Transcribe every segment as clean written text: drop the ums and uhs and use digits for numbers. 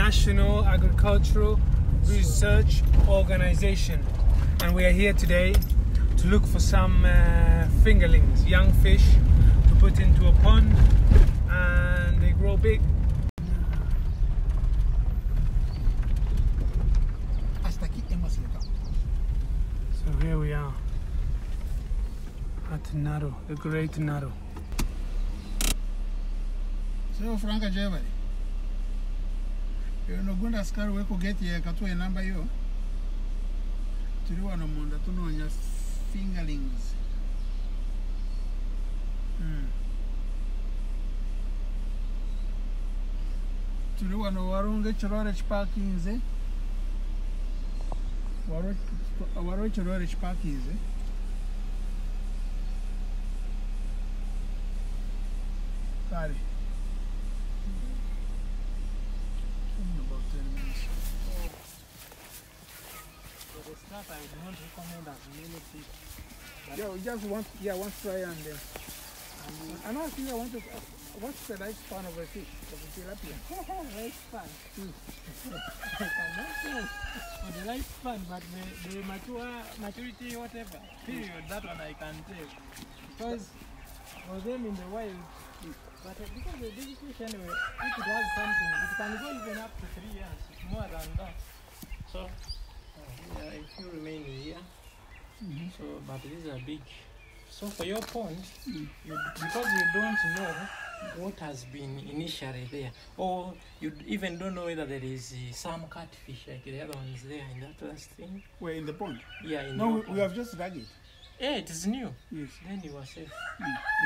National Agricultural Research Organization, and we are here today to look for some fingerlings, young fish, to put into a pond, and they grow big. So here we are at NARO, the Great NARO. So Franka Jebali. You know, Uganda scar we could get here a number you. To do one among the two fingerlings. To do one of our own rich parkings, eh? Our rich parkings, eh? Sorry. About 10 minutes. For the start, I would not recommend as many fish. Yeah, we just want, one fry and then. Another thing I want to, what's the lifespan of a fish, of a tilapia? Lifespan. I cannot say for the lifespan, but the maturity, whatever period, that one I can tell. Because for them in the wild, but because the big fish anyway, if it has something, it can go even up to 3 years, more than that. So, yeah, if you remain here, so, but these are big. So for your pond, because you don't know what has been initially there, or you even don't know whether there is some catfish like the other ones there in that last thing. We're in the pond? Yeah, in no, we have just dug it. Yeah, it is new. Yes. Then you are safe.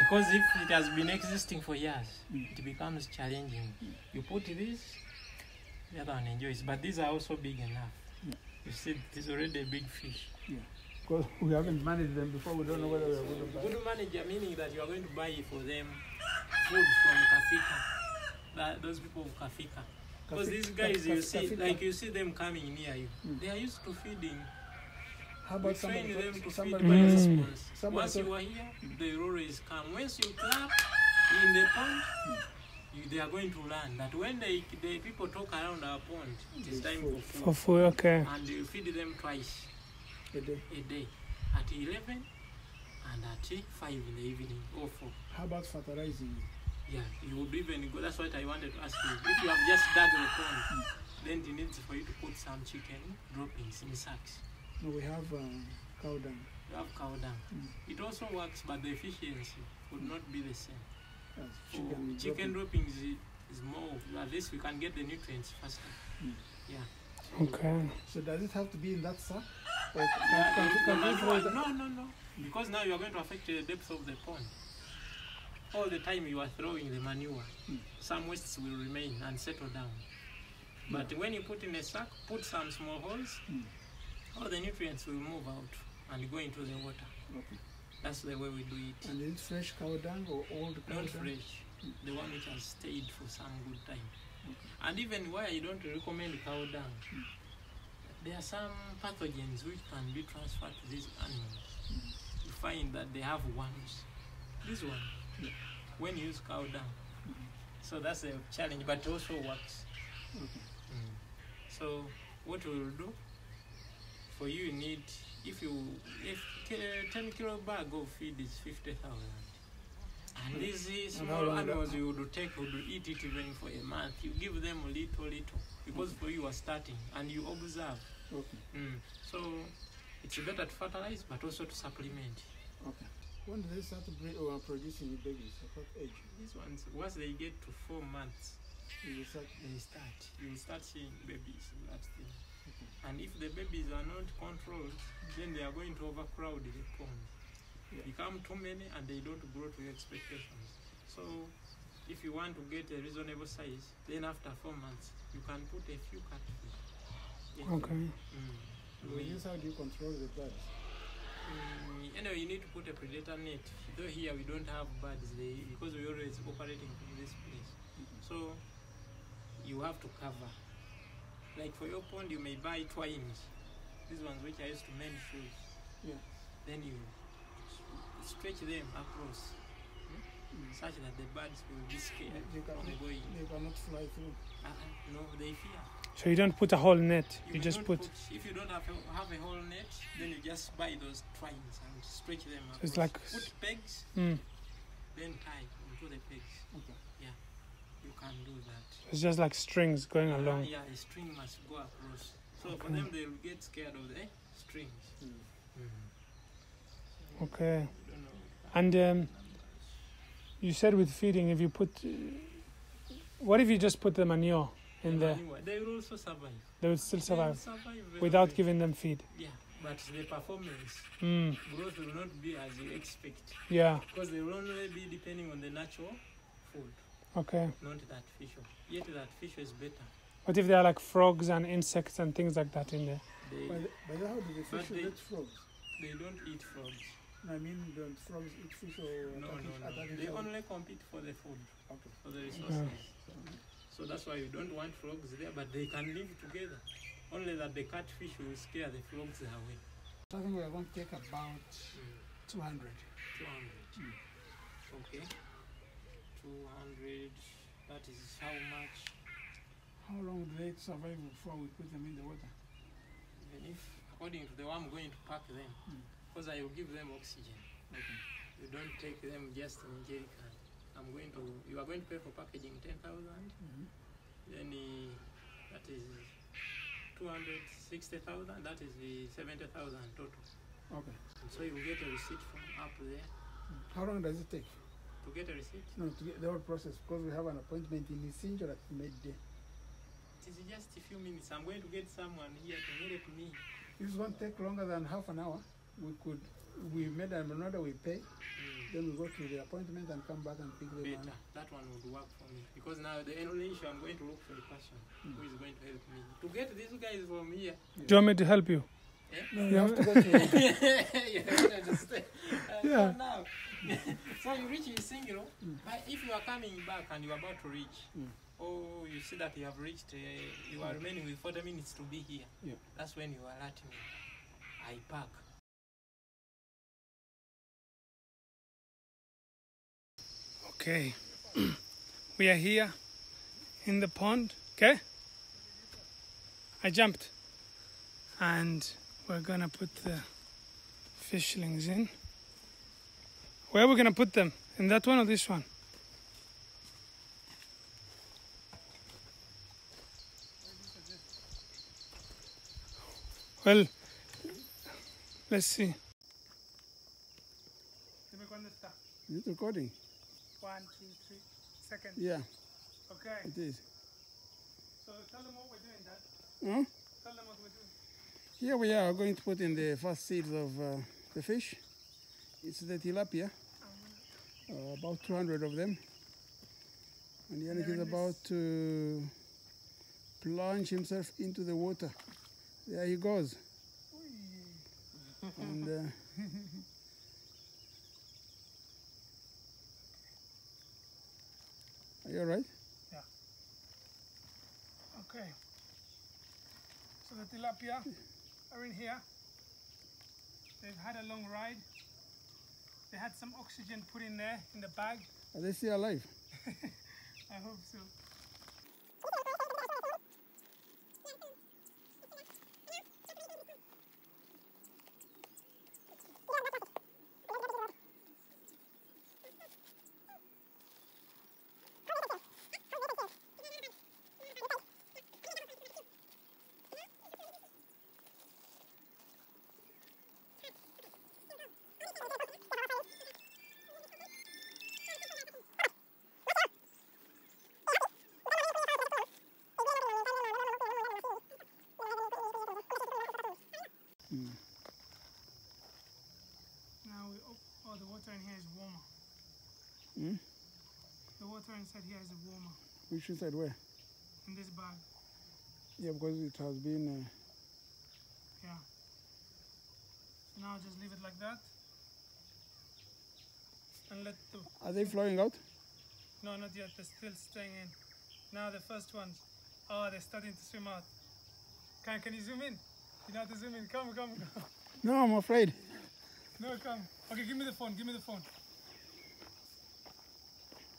Because if it has been existing for years, it becomes challenging. You put this, the other one enjoys. But these are also big enough. You see, it is already a big fish. Yeah. Because we haven't managed them before, we don't know whether we are going to buy. Good manager, meaning that you are going to buy for them food from Kafika. Those people of Kafika. Because these guys, you see, like you see them coming near you. They are used to feeding. How about somebody, them to somebody feed by buys response. Once you are here, they always come. Once you clap in the pond, they are going to learn that when the people talk around our pond, it is time for food. For food, okay. And you feed them twice a day, at 11 and at 5 in the evening, or 4. How about fertilizing? Yeah, you would even go. That's what I wanted to ask you. If you have just dug the pond, then it needs for you to put some chicken droppings in sacks. No, we have cow dung. You have cow dung. It also works, but the efficiency would not be the same. Yes, chicken droppings is more, at least we can get the nutrients faster. Yeah. Okay. So does it have to be in that sack? No. Because now you are going to affect the depth of the pond. All the time you are throwing the manure, some wastes will remain and settle down. But when you put in a sack, put some small holes, all the nutrients will move out and go into the water. Okay. That's the way we do it. And is it fresh cow dung or old cow dung? Not fresh. The one which has stayed for some good time. Okay. And even why I don't recommend cow dung, there are some pathogens which can be transferred to these animals. You find that they have worms. This one, when you use cow dung. So that's a challenge, but it also works. Okay. So what we will do, for you need, if 10 kilo bag of feed is 50,000. And these small animals you would take, would eat it even for a month. You give them a little, because for you are starting and you observe. Okay. So it's better to fertilize, but also to supplement. Okay. When do they start to producing babies? At what age? These ones, once they get to 4 months, they start. You will start seeing babies in that thing. Okay. And if the babies are not controlled, then they are going to overcrowd the pond. Become too many and they don't grow to your expectations. So if you want to get a reasonable size, then after 4 months, you can put a few catfish. Okay. How do you control the birds? Anyway, you need to put a predator net. Though here we don't have birds, because we're always operating from this place. So you have to cover. Like for your pond, you may buy twines. These ones which I used to mend shoes. Yeah. Then you stretch them across. such that the birds will be scared of going. They cannot fly through. No, they fear. So you don't put a whole net. You may just not put. If you don't have a whole net, then you just buy those twines and stretch them across. So it's like. Put pegs, Mm. then tie onto the pegs. Okay. Yeah, you can do that. It's just like strings going along. Yeah, a string must go across. So Okay. for them, they'll get scared of the strings. Okay. I don't know. And you said with feeding, if you put, what if you just put the manure in there? Anyway, they will also survive. They would still They will survive survive very without well. giving them feed. Yeah, but the performance growth will not be as you expect, Yeah. because they will only be depending on the natural food, Okay. not the artificial. Yet the artificial is better. What if there are like frogs and insects and things like that in there? They, But how do the But fish they- eat frogs? they don't eat frogs. I mean, don't frogs eat fish or No. attack each They other? only compete for the food, Okay. for the resources. So that's why you don't want frogs there, but they can live together. Only that the catfish will scare the frogs away. So I think we are going to take about 200. 200. Okay. 200. That is how much? How long do they survive before we put them in the water? Even if, according to the way I'm going to pack them, because I will give them oxygen. Okay. You don't take them just in jerry can. You are going to pay for packaging 10,000. Then that is 260,000. That is the 70,000 total. Okay. And so you get a receipt from up there. How long does it take? To get a receipt, No, to get the whole process, because we have an appointment in Isinjo at midday. it is just a few minutes. I'm going to get someone here to help me. If it's going to take longer than half an hour, we made an order, we pay, then we go to the appointment and come back and pick them Better. up. That one would work for me. Because now the only issue, I'm going to look for the person who is going to help me. To get these guys from here. Do you want me to help you? No, you have to go to You don't understand. Yeah. So now, so you reach Isingiro, but if you are coming back and you are about to reach, or you see that you have reached, you are remaining with 40 minutes to be here, Yeah. that's when you alert me. I park. Okay. We are here in the pond. Okay. I jumped. And we're gonna put the fishlings in. Where are we gonna put them? In that one or this one? Well, let's see. Is it recording? 1, 2, 3 seconds. Yeah, Okay. it is. So tell them what we're doing, Dad. Huh? Tell them what we're doing. Here we are going to put in the first seeds of the fish. It's the tilapia, about 200 of them. And Yannick is about to plunge himself into the water. There he goes. And are you all right? Yeah. Okay. So the tilapia are in here. They've had a long ride. They had some oxygen put in there in the bag. Are they still alive? I hope so. Now the water in here is warmer. Hmm? The water inside here is warmer Which inside where? in this bag. Yeah, because it has been... Yeah. So now just leave it like that. And let the... Are they flowing out? No, not yet. They're still staying in. Now the first ones. Oh, they're starting to swim out. Can you zoom in? You know how to zoom in. Come. No, I'm afraid. No, come. Okay, give me the phone. Give me the phone.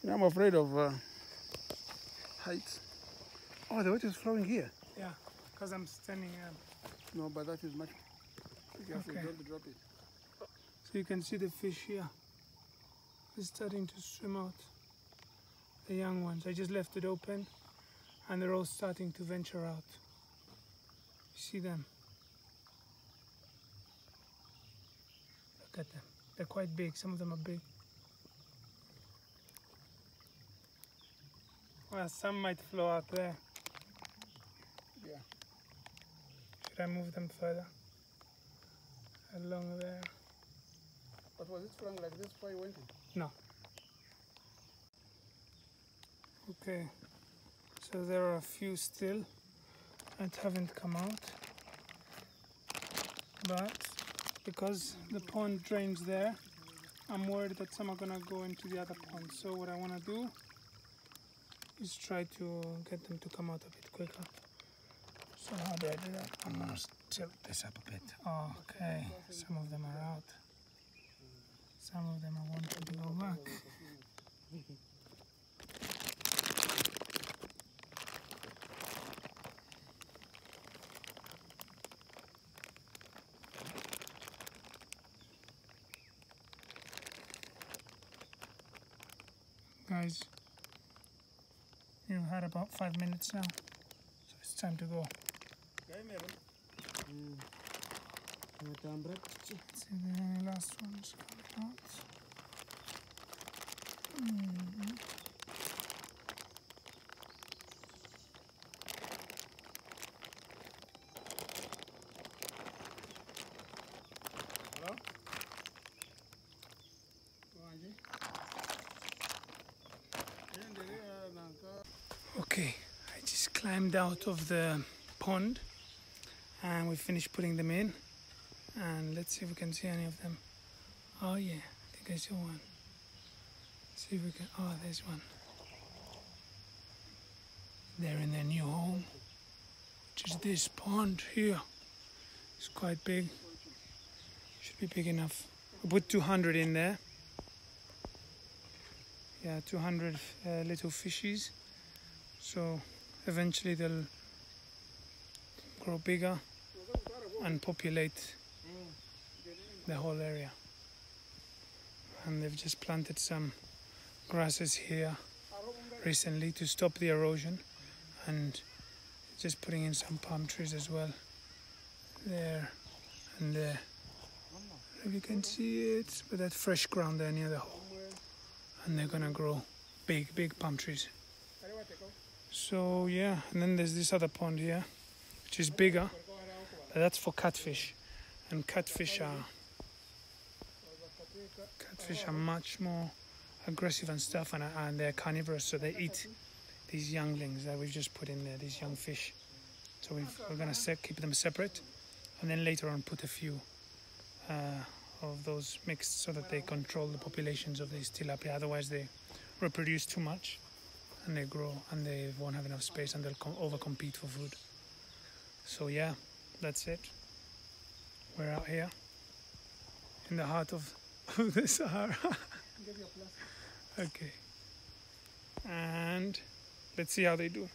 You know, I'm afraid of heights. Oh, the water is flowing here. Yeah, because I'm standing up. No, but that is much. Be careful, Okay. don't drop it. So you can see the fish here. They're starting to swim out. The young ones. I just left it open and they're all starting to venture out. You see them? Look at them. They're quite big. Some of them are big. Well, some might flow out there. Yeah. Should I move them further? Along there. But was it flowing like this before you went in? No. Okay. So there are a few still that haven't come out. But because the pond drains there, I'm worried that some are gonna go into the other pond. So what I wanna do is try to get them to come out a bit quicker. So how do I do that? I'm gonna tilt this up a bit. Oh, okay, some of them are out. Some of them are wanting to go back. Guys, you've had about 5 minutes now, so it's time to go. Let's see the last one's coming out. Hello? Okay, I just climbed out of the pond and we finished putting them in, and let's see if we can see any of them. Oh yeah, I think I saw one. See if we can, oh there's one. They're in their new home, which is this pond here. It's quite big, should be big enough. We put 200 in there. Yeah, 200 little fishies. So eventually they'll grow bigger and populate the whole area. And they've just planted some grasses here recently to stop the erosion, and just putting in some palm trees as well. There and there. If you can see it, but that fresh ground there near the hole. And they're gonna grow big palm trees. So yeah, and then there's this other pond here, which is bigger, but that's for catfish. And catfish are much more aggressive and stuff, and they're carnivorous, so they eat these younglings that we've just put in there, these young fish. So we're gonna keep them separate, and then later on put a few of those mixed so that they control the populations of these tilapia. Otherwise they reproduce too much and they grow and they won't have enough space and they'll overcompete for food. So yeah, that's it. We're out here in the heart of the Sahara. Okay, and let's see how they do.